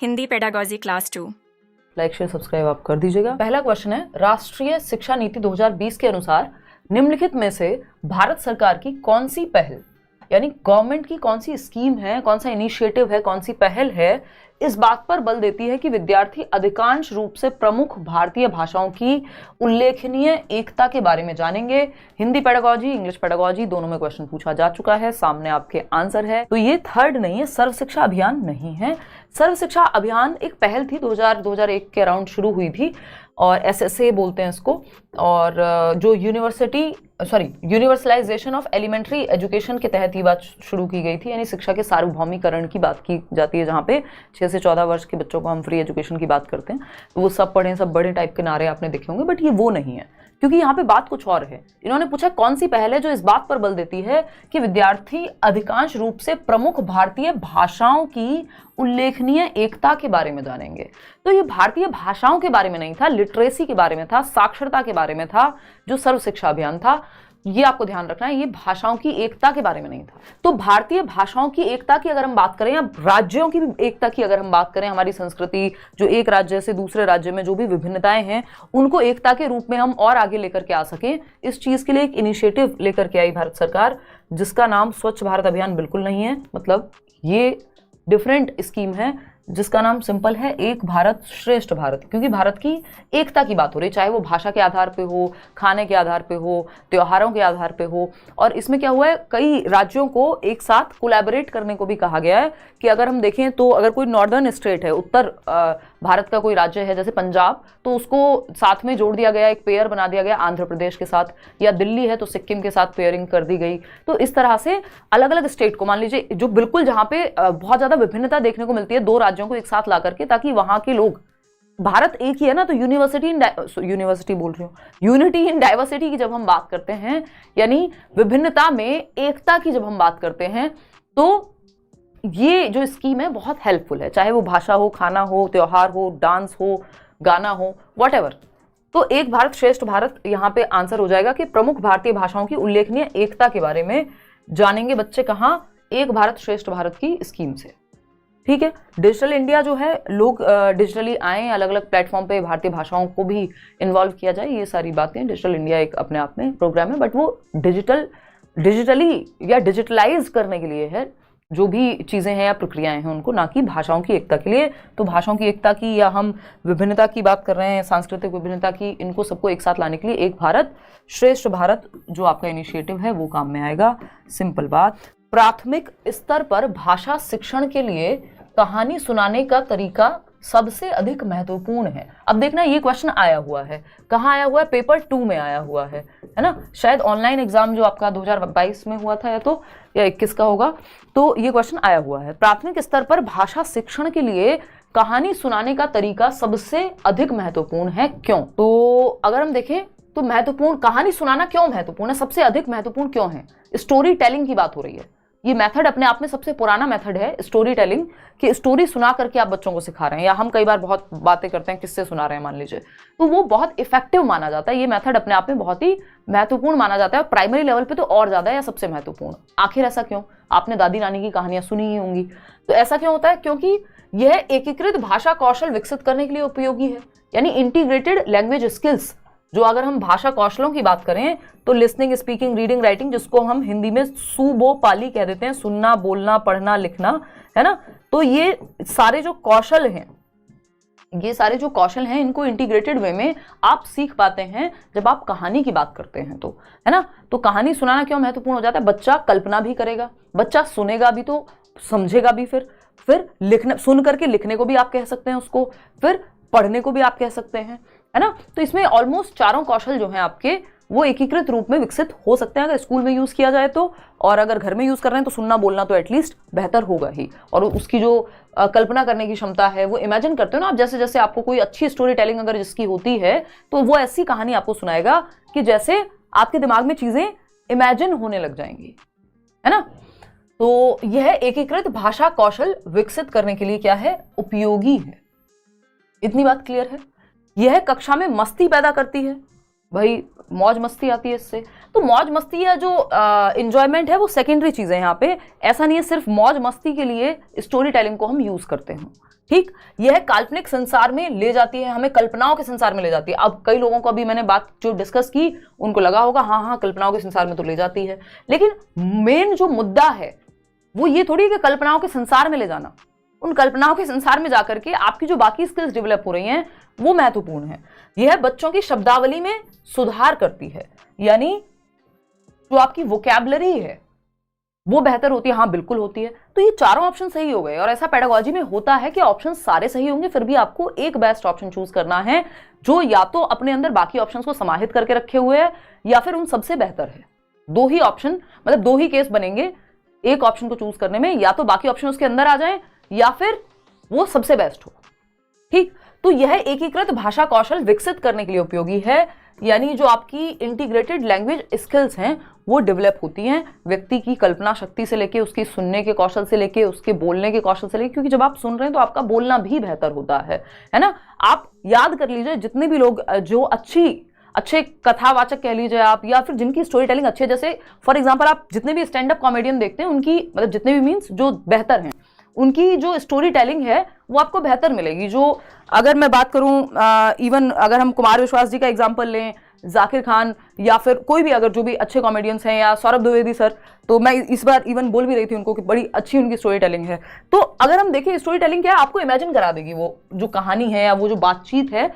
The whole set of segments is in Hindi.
Hindi pedagogy class 2। Like share subscribe आप कर दीजिएगा। पहला क्वेश्चन है, राष्ट्रीय शिक्षा नीति 2020 के अनुसार निम्नलिखित में से भारत सरकार की कौन सी पहल, यानी गवर्नमेंट की कौन सी स्कीम है, कौन सा इनिशिएटिव है, कौन सी पहल है, इस बात पर बल देती है कि विद्यार्थी अधिकांश रूप से प्रमुख भारतीय भाषाओं की उल्लेखनीय एकता के बारे में जानेंगे। हिंदी पेडागॉजी, इंग्लिश पेडागॉजी दोनों में क्वेश्चन पूछा जा चुका है, सामने आपके आंसर है। तो ये थर्ड नहीं है, सर्व शिक्षा अभियान नहीं है। सर्व शिक्षा अभियान एक पहल थी, 2001 के अराउंड शुरू हुई थी और SSA बोलते हैं इसको। और जो यूनिवर्सलाइजेशन ऑफ एलिमेंट्री एजुकेशन के तहत ये बात शुरू की गई थी, यानी शिक्षा के सार्वभौमिकरण की बात की जाती है, जहाँ पे 6 से 14 वर्ष के बच्चों को हम फ्री एजुकेशन की बात करते हैं। तो वो सब पढ़ें, सब बड़े टाइप के नारे आपने देखे होंगे, बट ये वो नहीं है, क्योंकि यहाँ पे बात कुछ और है। इन्होंने पूछा कौन सी पहल है जो इस बात पर बल देती है कि विद्यार्थी अधिकांश रूप से प्रमुख भारतीय भाषाओं की उल्लेखनीय एकता के बारे में जानेंगे। तो ये भारतीय भाषाओं के बारे में नहीं था, लिटरेसी के बारे में था, साक्षरता के बारे में था, जो सर्व शिक्षा अभियान था। ये आपको ध्यान रखना है, ये भाषाओं की एकता के बारे में नहीं था। तो भारतीय भाषाओं की एकता की अगर हम बात करें, या राज्यों की भी एकता की अगर हम बात करें, हमारी संस्कृति जो एक राज्य से दूसरे राज्य में जो भी विभिन्नताएं हैं, उनको एकता के रूप में हम और आगे लेकर के आ सकें, इस चीज के लिए एक इनिशिएटिव लेकर के आई भारत सरकार, जिसका नाम स्वच्छ भारत अभियान बिल्कुल नहीं है। मतलब ये डिफरेंट स्कीम है जिसका नाम सिंपल है एक भारत श्रेष्ठ भारत, क्योंकि भारत की एकता की बात हो रही है, चाहे वो भाषा के आधार पे हो, खाने के आधार पे हो, त्योहारों के आधार पे हो। और इसमें क्या हुआ है, कई राज्यों को एक साथ कोलैबोरेट करने को भी कहा गया है कि अगर हम देखें तो अगर कोई नॉर्दर्न स्टेट है, उत्तर भारत का कोई राज्य है जैसे पंजाब, तो उसको साथ में जोड़ दिया गया, एक पेयर बना दिया गया आंध्र प्रदेश के साथ, या दिल्ली है तो सिक्किम के साथ पेयरिंग कर दी गई। तो इस तरह से अलग अलग स्टेट को, मान लीजिए जो बिल्कुल जहाँ पे बहुत ज्यादा विभिन्नता देखने को मिलती है, दो राज्यों को एक साथ ला करके, ताकि वहां के लोग, भारत एक ही है ना, तो यूनिटी इन डाइवर्सिटी की जब हम बात करते हैं, यानी विभिन्नता में एकता की जब हम बात करते हैं, तो ये जो स्कीम है बहुत हेल्पफुल है, चाहे वो भाषा हो, खाना हो, त्योहार हो, डांस हो, गाना हो, व्हाटएवर। तो एक भारत श्रेष्ठ भारत यहाँ पे आंसर हो जाएगा कि प्रमुख भारतीय भाषाओं की उल्लेखनीय एकता के बारे में जानेंगे बच्चे कहाँ, एक भारत श्रेष्ठ भारत की स्कीम से। ठीक है, डिजिटल इंडिया जो है, लोग डिजिटली आए, अलग अलग प्लेटफॉर्म पे भारतीय भाषाओं को भी इन्वॉल्व किया जाए, ये सारी बातें, डिजिटल इंडिया एक अपने आप में प्रोग्राम है, बट वो डिजिटली या डिजिटलाइज करने के लिए है, जो भी चीज़ें हैं या प्रक्रियाएं हैं उनको, ना कि भाषाओं की एकता के लिए। तो भाषाओं की एकता की, या हम विभिन्नता की बात कर रहे हैं, सांस्कृतिक विभिन्नता की, इनको सबको एक साथ लाने के लिए एक भारत श्रेष्ठ भारत जो आपका इनिशिएटिव है वो काम में आएगा। सिंपल बात। प्राथमिक स्तर पर भाषा शिक्षण के लिए कहानी सुनाने का तरीका सबसे अधिक महत्वपूर्ण है। अब देखना, ये क्वेश्चन आया हुआ है, कहाँ आया हुआ है, पेपर 2 में आया हुआ है ना, शायद ऑनलाइन एग्जाम जो आपका 2022 में हुआ था या 21 का होगा, तो ये क्वेश्चन आया हुआ है। प्राथमिक स्तर पर भाषा शिक्षण के लिए कहानी सुनाने का तरीका सबसे अधिक महत्वपूर्ण है, क्यों? तो अगर हम देखें तो महत्वपूर्ण, कहानी सुनाना क्यों महत्वपूर्ण है, सबसे अधिक महत्वपूर्ण क्यों है? स्टोरी टेलिंग की बात हो रही है। ये मेथड अपने आप में सबसे पुराना मेथड है, स्टोरी टेलिंग, कि स्टोरी सुना करके आप बच्चों को सिखा रहे हैं, या हम कई बार बहुत बातें करते हैं किससे सुना रहे हैं मान लीजिए, तो वो बहुत इफेक्टिव माना जाता है। ये मेथड अपने आप में बहुत ही महत्वपूर्ण माना जाता है, प्राइमरी लेवल पे तो और ज्यादा, या सबसे महत्वपूर्ण। आखिर ऐसा क्यों? आपने दादी नानी की कहानियां सुनी ही होंगी, तो ऐसा क्यों होता है? क्योंकि यह एकीकृत भाषा कौशल विकसित करने के लिए उपयोगी है, यानी इंटीग्रेटेड लैंग्वेज स्किल्स। जो अगर हम भाषा कौशलों की बात करें तो लिसनिंग, स्पीकिंग, रीडिंग, राइटिंग, जिसको हम हिंदी में सुबो पाली कह देते हैं, सुनना, बोलना, पढ़ना, लिखना, है ना। तो ये सारे जो कौशल हैं, इनको इंटीग्रेटेड वे में आप सीख पाते हैं जब आप कहानी की बात करते हैं, तो है ना। तो कहानी सुनाना क्यों महत्वपूर्ण हो जाता है? बच्चा कल्पना भी करेगा, बच्चा सुनेगा भी तो समझेगा भी, फिर लिखना, सुन करके लिखने को भी आप कह सकते हैं उसको, फिर पढ़ने को भी आप कह सकते हैं, है ना। तो इसमें ऑलमोस्ट चारों कौशल जो हैं आपके, वो एकीकृत रूप में विकसित हो सकते हैं अगर स्कूल में यूज किया जाए तो, और अगर घर में यूज कर रहे हैं तो सुनना बोलना तो एटलीस्ट बेहतर होगा ही। और उसकी जो कल्पना करने की क्षमता है, वो इमेजिन करते हो ना आप, जैसे जैसे आपको कोई अच्छी स्टोरी टेलिंग अगर जिसकी होती है, तो वो ऐसी कहानी आपको सुनाएगा कि जैसे आपके दिमाग में चीजें इमेजिन होने लग जाएंगी, है ना। तो यह एकीकृत भाषा कौशल विकसित करने के लिए क्या है? उपयोगी है। इतनी बात क्लियर है। यह कक्षा में मस्ती पैदा करती है, भाई मौज मस्ती आती है इससे। तो मौज मस्ती या जो इंजॉयमेंट है वो सेकेंडरी चीज है यहाँ पे। ऐसा नहीं है सिर्फ मौज मस्ती के लिए स्टोरी टेलिंग को हम यूज करते हैं। ठीक, यह काल्पनिक संसार में ले जाती है, हमें कल्पनाओं के संसार में ले जाती है। अब कई लोगों को अभी मैंने बात जो डिस्कस की उनको लगा होगा हाँ हाँ कल्पनाओं के संसार में तो ले जाती है, लेकिन मेन जो मुद्दा है वो ये थोड़ी है कि कल्पनाओं के संसार में ले जाना। उन कल्पनाओं के संसार में जाकर के आपकी जो बाकी स्किल्स डेवलप हो रही हैं वो महत्वपूर्ण है। यह बच्चों की शब्दावली में सुधार करती है, यानी जो आपकी वोकैबुलरी है वो बेहतर होती है। हाँ बिल्कुल होती है। तो ये चारों ऑप्शन सही हो गए, और ऐसा पेडागोजी में होता है कि ऑप्शन सारे सही होंगे, फिर भी आपको एक बेस्ट ऑप्शन चूज करना है जो या तो अपने अंदर बाकी ऑप्शंस को समाहित करके रखे हुए है या फिर उन सबसे बेहतर है। दो ही ऑप्शन, मतलब दो ही केस बनेंगे एक ऑप्शन को चूज करने में, या तो बाकी ऑप्शन उसके अंदर आ जाए या फिर वो सबसे बेस्ट हो। ठीक, तो यह एकीकृत भाषा कौशल विकसित करने के लिए उपयोगी है, यानी जो आपकी इंटीग्रेटेड लैंग्वेज स्किल्स हैं वो डेवलप होती हैं व्यक्ति की कल्पना शक्ति से लेके, उसकी सुनने के कौशल से लेके, उसके बोलने के कौशल से लेके, क्योंकि जब आप सुन रहे हैं तो आपका बोलना भी बेहतर होता है ना। आप याद कर लीजिए जितने भी लोग जो अच्छे कथावाचक कह लीजिए आप, या फिर जिनकी स्टोरी टेलिंग अच्छी है, जैसे फॉर एग्जांपल आप जितने भी स्टैंड अप कॉमेडियन देखते हैं उनकी, मतलब जितने भी मीन्स जो बेहतर हैं उनकी जो स्टोरी टेलिंग है वो आपको बेहतर मिलेगी। जो अगर मैं बात करूं इवन अगर हम कुमार विश्वास जी का एग्जांपल लें, जाकिर खान, या फिर कोई भी अगर जो भी अच्छे कॉमेडियंस हैं, या सौरभ द्विवेदी सर, तो मैं इस बार इवन बोल भी रही थी उनको कि बड़ी अच्छी उनकी स्टोरी टेलिंग है। तो अगर हम देखें स्टोरी टेलिंग क्या है, आपको इमेजिन करा देगी वो जो कहानी है या वो जो बातचीत है,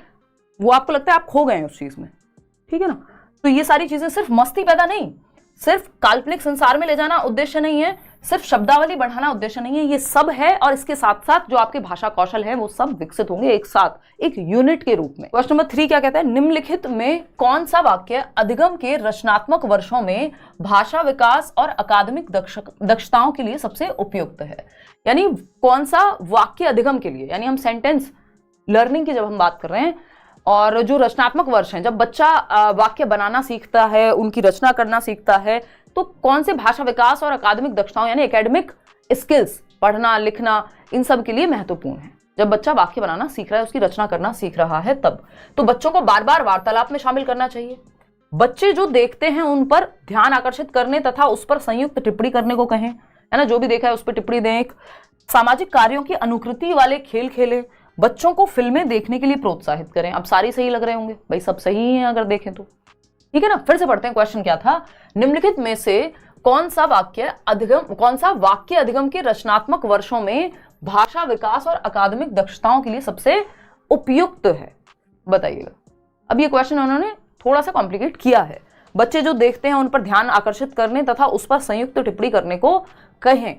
वो आपको लगता है आप खो गए हैं उस चीज में। ठीक है ना। तो ये सारी चीजें सिर्फ मस्ती पैदा नहीं, सिर्फ काल्पनिक संसार में ले जाना उद्देश्य नहीं है, सिर्फ शब्दावली बढ़ाना उद्देश्य नहीं है, ये सब है। और इसके साथ साथ जो आपके भाषा कौशल है वो सब विकसित होंगे एक साथ एक यूनिट के रूप में। क्वेश्चन नंबर 3 क्या कहता है, निम्नलिखित में कौन सा वाक्य अधिगम के रचनात्मक वर्षों में भाषा विकास और अकादमिक दक्षताओं के लिए सबसे उपयुक्त है। यानी कौन सा वाक्य अधिगम के लिए, यानी हम सेंटेंस लर्निंग की जब हम बात कर रहे हैं, और जो रचनात्मक वर्ष हैं जब बच्चा वाक्य बनाना सीखता है, उनकी रचना करना सीखता है, तो कौन से भाषा विकास और अकादमिक दक्षताओं यानी एकेडमिक स्किल्स, पढ़ना लिखना, इन सब के लिए महत्वपूर्ण है। जब बच्चा वाक्य बनाना सीख रहा है, उसकी रचना करना सीख रहा है, तब तो बच्चों को बार बार वार्तालाप में शामिल करना चाहिए। बच्चे जो देखते हैं उन पर ध्यान आकर्षित करने तथा उस पर संयुक्त टिप्पणी करने को कहें, है ना। जो भी देखा है उस पर टिप्पणी दें। सामाजिक कार्यों की अनुकृति वाले खेल खेलें। बच्चों को फिल्में देखने के लिए प्रोत्साहित करें। अब सारी सही लग रहे होंगे भाई, सब सही ही हैं अगर देखें तो। ठीक है ना। फिर से पढ़ते हैं, क्वेश्चन क्या था, निम्नलिखित में से कौन सा वाक्य अधिगम के रचनात्मक वर्षों में भाषा विकास और अकादमिक दक्षताओं के लिए सबसे उपयुक्त है, बताइएगा। अब ये क्वेश्चन उन्होंने थोड़ा सा कॉम्प्लिकेट किया है। बच्चे जो देखते हैं उन पर ध्यान आकर्षित करने तथा उस पर संयुक्त टिप्पणी करने को कहें।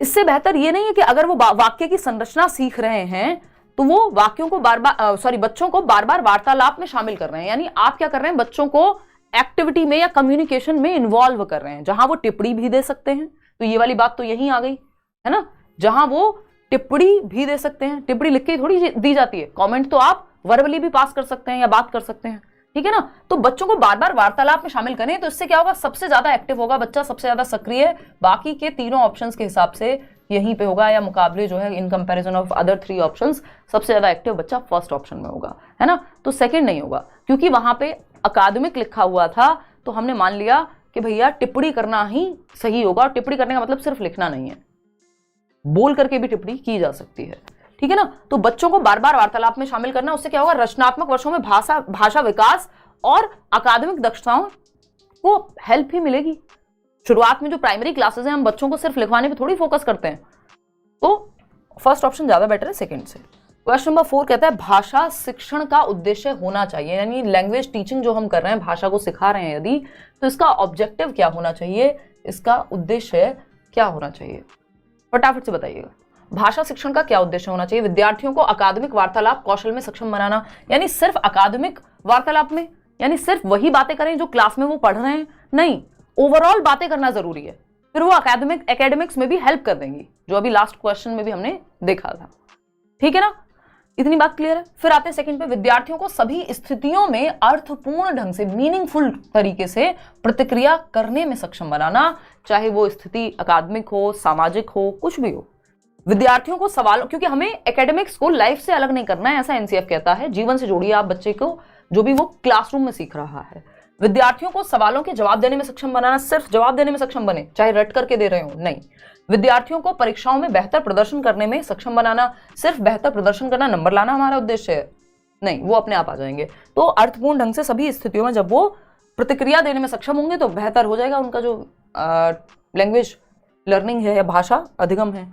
इससे बेहतर ये नहीं है कि अगर वो वाक्य की संरचना सीख रहे हैं तो वो वाक्यों को बच्चों को बार बार वार्तालाप में शामिल कर रहे हैं। यानी आप क्या कर रहे हैं, बच्चों को एक्टिविटी में या कम्युनिकेशन में इन्वॉल्व कर रहे हैं, जहां वो टिप्पणी भी दे सकते हैं। तो ये वाली बात तो यही आ गई है ना, जहां वो टिप्पणी भी दे सकते हैं। टिप्पणी लिख के थोड़ी दी जाती है, कमेंट तो आप वर्बली भी पास कर सकते हैं या बात कर सकते हैं। ठीक है ना। तो बच्चों को बार बार वार्तालाप में शामिल करें, तो इससे क्या होगा, सबसे ज्यादा एक्टिव होगा बच्चा, सबसे ज्यादा सक्रिय बाकी के तीनों ऑप्शंस के हिसाब से यहीं पे होगा, या मुकाबले जो है in comparison of other 3 options सबसे ज्यादा एक्टिव बच्चा फर्स्ट ऑप्शन में होगा, है ना। तो सेकंड नहीं होगा, क्योंकि वहां पे अकादमिक लिखा हुआ था, तो हमने मान लिया कि भैया टिप्पणी करना ही सही होगा। और टिप्पणी करने का मतलब सिर्फ लिखना नहीं है, बोल करके भी टिप्पणी की जा सकती है। ठीक है ना। तो बच्चों को बार बार वार्तालाप में शामिल करना, उससे क्या होगा, रचनात्मक वर्षों में भाषा विकास और अकादमिक दक्षताओं को हेल्प ही मिलेगी। शुरुआत में जो प्राइमरी क्लासेस हैं हम बच्चों को सिर्फ लिखवाने पे थोड़ी फोकस करते हैं, तो फर्स्ट ऑप्शन ज्यादा बेटर है सेकंड से। क्वेश्चन नंबर 4 कहता है, भाषा शिक्षण का उद्देश्य होना चाहिए, यानी लैंग्वेज टीचिंग जो हम कर रहे हैं, भाषा को सिखा रहे हैं यदि, तो इसका ऑब्जेक्टिव क्या होना चाहिए, इसका उद्देश्य क्या होना चाहिए, फटाफट से बताइएगा। भाषा शिक्षण का क्या उद्देश्य होना चाहिए, विद्यार्थियों को अकादमिक वार्तालाप कौशल में सक्षम बनाना, यानी सिर्फ अकादमिक वार्तालाप में, यानी सिर्फ वही बातें करें जो क्लास में वो पढ़ रहे हैं, नहीं, ओवरऑल बातें करना जरूरी है, फिर वो एकेडमिक्स में भी हेल्प कर देंगी, जो अभी लास्ट क्वेश्चन में भी हमने देखा था। ठीक है ना, इतनी बात क्लियर है। फिर आते हैं सेकंड पे, विद्यार्थियों को सभी स्थितियों में अर्थपूर्ण ढंग से, मीनिंगफुल तरीके से प्रतिक्रिया करने में सक्षम बनाना, चाहे वो स्थिति अकादमिक हो, सामाजिक हो, कुछ भी हो। विद्यार्थियों को सवालों, क्योंकि हमें एकेडमिक्स को लाइफ से अलग नहीं करना है, ऐसा एनसीएफ कहता है, जीवन से जोड़िए आप बच्चे को, जो भी वो क्लासरूम में सीख रहा है। विद्यार्थियों को सवालों के जवाब देने में सक्षम बनाना, सिर्फ जवाब देने में सक्षम बने, चाहे रट करके दे रहे हो, नहीं। विद्यार्थियों को परीक्षाओं में बेहतर प्रदर्शन करने में सक्षम बनाना, सिर्फ बेहतर प्रदर्शन करना, नंबर लाना हमारा उद्देश्य है, नहीं, वो अपने आप आ जाएंगे। तो अर्थपूर्ण ढंग से सभी स्थितियों में जब वो प्रतिक्रिया देने में सक्षम होंगे तो बेहतर हो जाएगा उनका जो लैंग्वेज लर्निंग है या भाषा अधिगम है।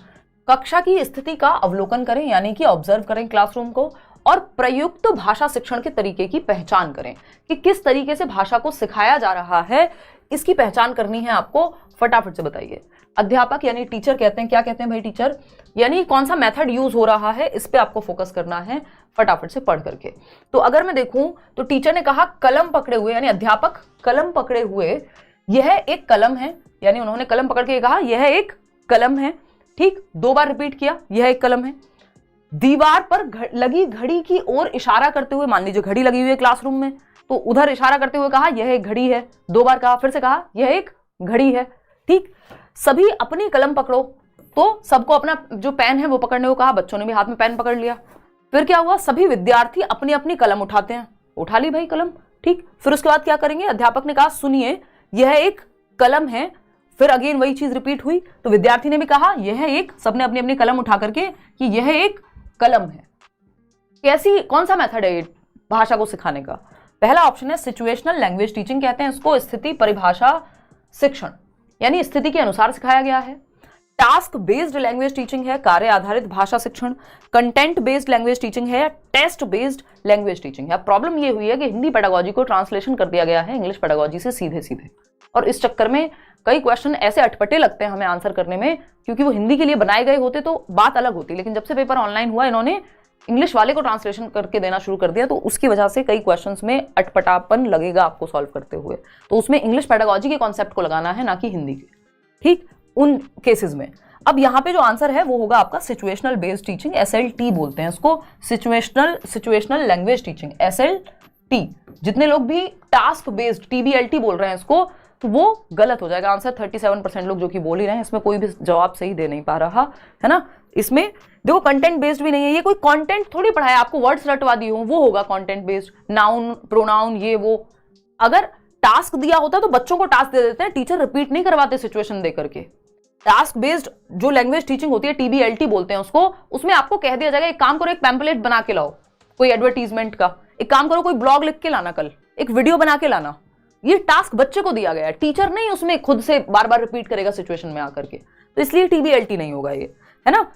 कक्षा की स्थिति का अवलोकन करें, यानी कि ऑब्जर्व करें क्लासरूम को, और प्रयुक्त भाषा शिक्षण के तरीके की पहचान करें कि किस तरीके से भाषा को सिखाया जा रहा है, इसकी पहचान करनी है आपको। फटाफट से बताइए। अध्यापक यानी टीचर कहते हैं, क्या कहते हैं भाई टीचर, यानी कौन सा मेथड यूज हो रहा है, इस पे आपको फोकस करना है फटाफट से पढ़ करके। तो अगर मैं देखूं तो टीचर ने कहा कलम पकड़े हुए, यानी अध्यापक कलम पकड़े हुए, यह एक कलम है, यानी उन्होंने कलम पकड़ के कहा यह एक कलम है, ठीक, 2 बार रिपीट किया, यह एक कलम है। दीवार पर लगी घड़ी की ओर इशारा करते हुए, मान लीजिए घड़ी लगी हुई है क्लासरूम में, तो उधर इशारा करते हुए कहा यह एक घड़ी है, 2 बार कहा, फिर से कहा यह एक घड़ी है, ठीक। सभी अपनी कलम पकड़ो, तो सबको अपना जो पेन है वो पकड़ने को कहा, बच्चों ने भी हाथ में पेन पकड़ लिया। फिर क्या हुआ, सभी विद्यार्थी अपनी अपनी कलम उठाते हैं, उठा ली भाई कलम, ठीक। फिर उसके बाद क्या करेंगे, अध्यापक ने कहा सुनिए यह एक कलम है, फिर अगेन वही चीज रिपीट हुई, तो विद्यार्थी ने भी कहा यह एक, सबने अपनी अपनी कलम उठा करके कि यह एक कलम है। कैसी, कौन सा मेथड है भाषा को सिखाने का? पहला ऑप्शन है सिचुएशनल लैंग्वेज टीचिंग, कहते हैं इसको, स्थिति परिभाषा शिक्षण, यानी स्थिति के अनुसार सिखाया गया है। टास्क बेस्ड लैंग्वेज टीचिंग है, कार्य आधारित भाषा शिक्षण। कंटेंट बेस्ड लैंग्वेज टीचिंग है, टेस्ट बेस्ड लैंग्वेज टीचिंग है। प्रॉब्लम ये हुई है कि हिंदी पेडागोजी को ट्रांसलेशन कर दिया गया है इंग्लिश पेडागोजी से सीधे सीधे, और इस चक्कर में कई क्वेश्चन ऐसे अटपटे लगते हैं हमें आंसर करने में, क्योंकि वो हिंदी के लिए बनाए गए होते तो बात अलग होती, लेकिन जब से पेपर ऑनलाइन हुआ इन्होंने इंग्लिश वाले को ट्रांसलेशन करके देना शुरू कर दिया, तो उसकी वजह से कई क्वेश्चंस में अटपटापन लगेगा आपको सॉल्व करते हुए। तो उसमें इंग्लिश पेडागोजी के कॉन्सेप्ट को लगाना है, ना कि हिंदी के, ठीक, उन केसेस में। अब यहाँ पे जो आंसर है वो होगा आपका सिचुएशनल बेस्ड टीचिंग, SLT बोलते हैं इसको, सिचुएशनल लैंग्वेज टीचिंग, SLT। जितने लोग भी टास्क बेस्ड TBLT बोल रहे हैं इसको, तो वो गलत हो जाएगा आंसर। 37% लोग जो कि बोल ही रहे हैं, इसमें कोई भी जवाब सही दे नहीं पा रहा है ना। इसमें देखो कंटेंट बेस्ड भी नहीं है, ये कोई कंटेंट थोड़ी पढ़ाया आपको, वर्ड्स रटवा दी हो, वो होगा कंटेंट बेस्ड, नाउन प्रोनाउन ये वो। अगर टास्क दिया होता तो बच्चों को टास्क दे देते हैं, टीचर रिपीट नहीं करवाते सिचुएशन दे करके। टास्क बेस्ड जो लैंग्वेज टीचिंग होती है, TBLT बोलते हैं उसको, उसमें आपको कह दिया जाएगा एक काम करो, एक पैम्पलेट बना के लाओ कोई एडवर्टीजमेंट का, एक काम करो कोई ब्लॉग लिख के लाना, कल एक वीडियो बना के लाना। ये टास्क बच्चे को दिया गया है, टीचर नहीं उसमें खुद से बार बार रिपीट करेगा सिचुएशन में आकर के, तो इसलिए TBLT नहीं होगा ये, है ना।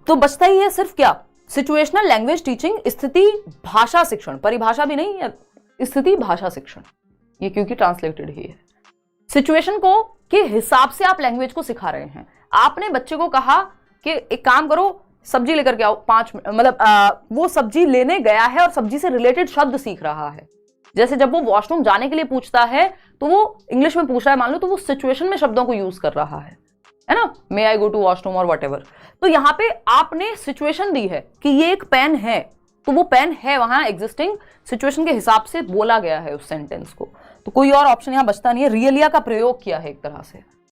तो बचता ही है सिर्फ क्या, सिचुएशनल लैंग्वेज टीचिंग, स्थिति भाषा शिक्षण, परिभाषा भी नहीं, स्थिति भाषा शिक्षण, ये क्योंकि ट्रांसलेटेड ही है। सिचुएशन को के हिसाब से आप लैंग्वेज को सिखा रहे हैं। आपने बच्चे को कहा कि एक काम करो, सब्जी लेकर के आओ 5 मिनट, मतलब वो सब्जी लेने गया है और सब्जी से रिलेटेड शब्द सीख रहा है। जैसे जब वो वॉशरूम जाने के लिए पूछता है तो वो इंग्लिश में पूछ रहा है मान लो, तो वो सिचुएशन में शब्दों को यूज कर रहा है ना, मे आई गो टू वॉशरूम और व्हाटएवर। तो यहाँ पे आपने सिचुएशन दी है कि ये एक पेन है, तो वो पेन है वहां एग्जिस्टिंग सिचुएशन के हिसाब से बोला गया है उस सेंटेंस को, तो कोई और ऑप्शन यहाँ बचता नहीं है। रियलिया का प्रयोग किया है एक तरह से,